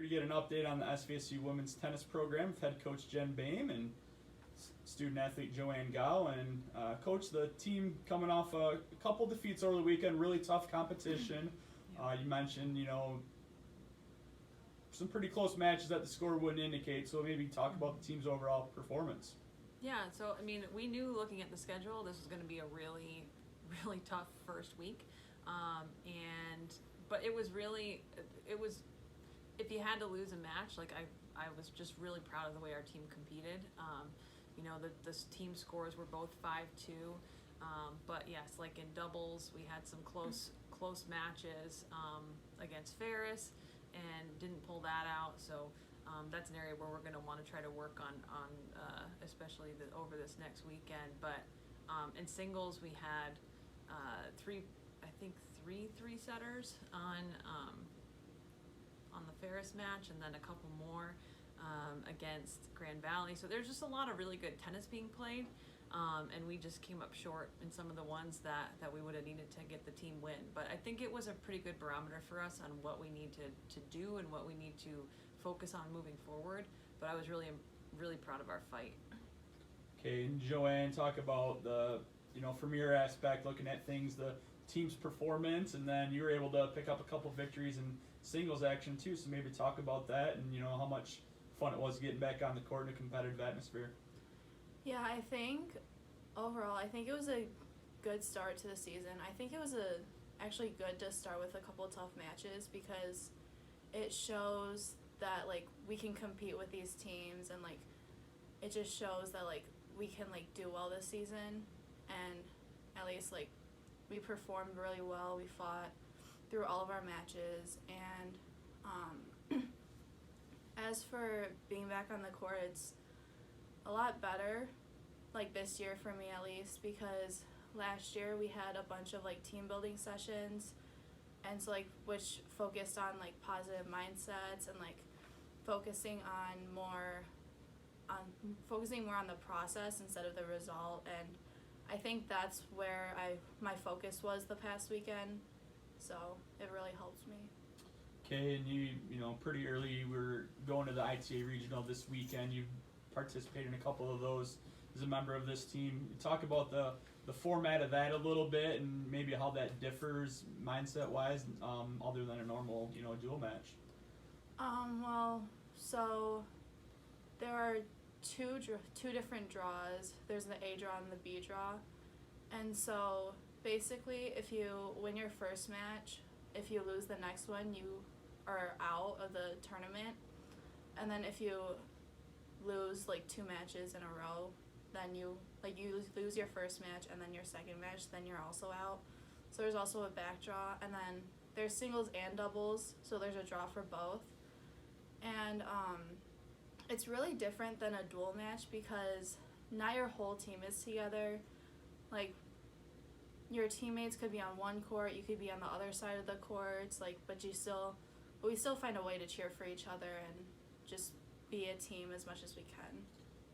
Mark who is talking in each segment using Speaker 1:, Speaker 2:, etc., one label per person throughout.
Speaker 1: to get an update on the SVSU women's tennis program with head coach Jenn Boehm and student athlete Joanne Gao. And coach, the team coming off a couple defeats over the weekend, really tough competition. You mentioned, some pretty close matches that the score wouldn't indicate, so maybe talk about the team's overall performance.
Speaker 2: Yeah, so we knew looking at the schedule this was going to be a really, really tough first week, but it was if you had to lose a match, like I was just really proud of the way our team competed. The team scores were both 5-2, but yes, like in doubles we had some close matches against Ferris and didn't pull that out, so that's an area where we're going to want to try to work on especially over this next weekend. But in singles we had three three-setters on the Ferris match, and then a couple more against Grand Valley. So there's just a lot of really good tennis being played, and we just came up short in some of the ones that we would have needed to get the team win. But I think it was a pretty good barometer for us on what we need to do and what we need to focus on moving forward. But I was really proud of our fight.
Speaker 1: Okay, and Joanne, talk about the from your aspect, looking at things, the team's performance, and then you were able to pick up a couple victories in singles action too. So maybe talk about that and how much fun it was getting back on the court in a competitive atmosphere.
Speaker 3: Yeah, I think overall, it was a good start to the season. I think it was actually good to start with a couple of tough matches, because it shows that we can compete with these teams, and it just shows that we can do well this season, and at least we performed really well. We fought through all of our matches, and as for being back on the court, it's a lot better this year for me, at least, because last year we had a bunch of team building sessions, and so which focused on positive mindsets and focusing more on the process instead of the result. And I think that's where my focus was the past weekend, so it really helped me.
Speaker 1: Okay, and you pretty early you were going to the ITA Regional this weekend. You participated in a couple of those as a member of this team. Talk about the format of that a little bit, and maybe how that differs mindset-wise, other than a normal dual match.
Speaker 3: Well, so there are two different draws. There's the A draw and the B draw, and so basically, if you win your first match, if you lose the next one, you are out of the tournament. And then if you lose 2 matches in a row, then you lose your first match, and then your second match, then you're also out. So there's also a back draw, and then there's singles and doubles, so there's a draw for both. And it's really different than a dual match, because not your whole team is together. Your teammates could be on one court, you could be on the other side of the courts, but we still find a way to cheer for each other and just be a team as much as we can.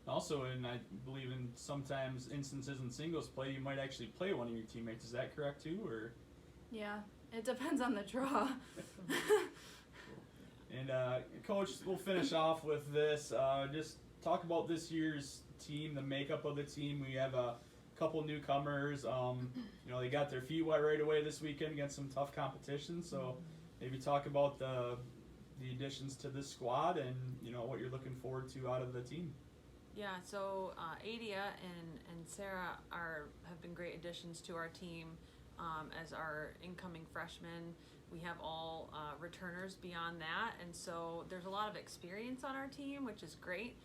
Speaker 1: Also, and I believe in sometimes instances in singles play, you might actually play one of your teammates. Is that correct too, or?
Speaker 3: Yeah, it depends on the draw.
Speaker 1: And Coach, we'll finish off with this. Just talk about this year's team, the makeup of the team. We have a couple newcomers. They got their feet wet right away this weekend against some tough competition. So maybe talk about the additions to this squad and what you're looking forward to out of the team.
Speaker 2: Yeah, so Adia and Sarah have been great additions to our team as our incoming freshmen. We have all returners beyond that, and so there's a lot of experience on our team, which is great.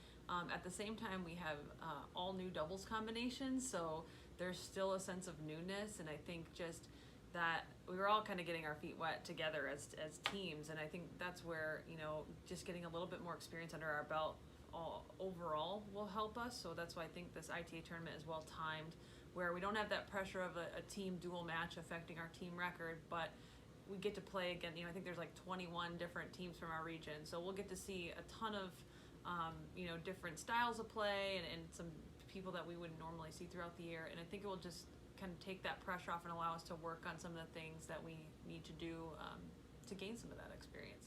Speaker 2: At the same time, we have all new doubles combinations, so there's still a sense of newness, and I think just that we were all kind of getting our feet wet together as teams, and I think that's where just getting a little bit more experience under our belt overall will help us. So that's why I think this ITA tournament is well timed, where we don't have that pressure of a team dual match affecting our team record, but we get to play again. I think there's 21 different teams from our region, so we'll get to see a ton of different styles of play and some people that we wouldn't normally see throughout the year. And I think it will just kind of take that pressure off and allow us to work on some of the things that we need to do to gain some of that experience.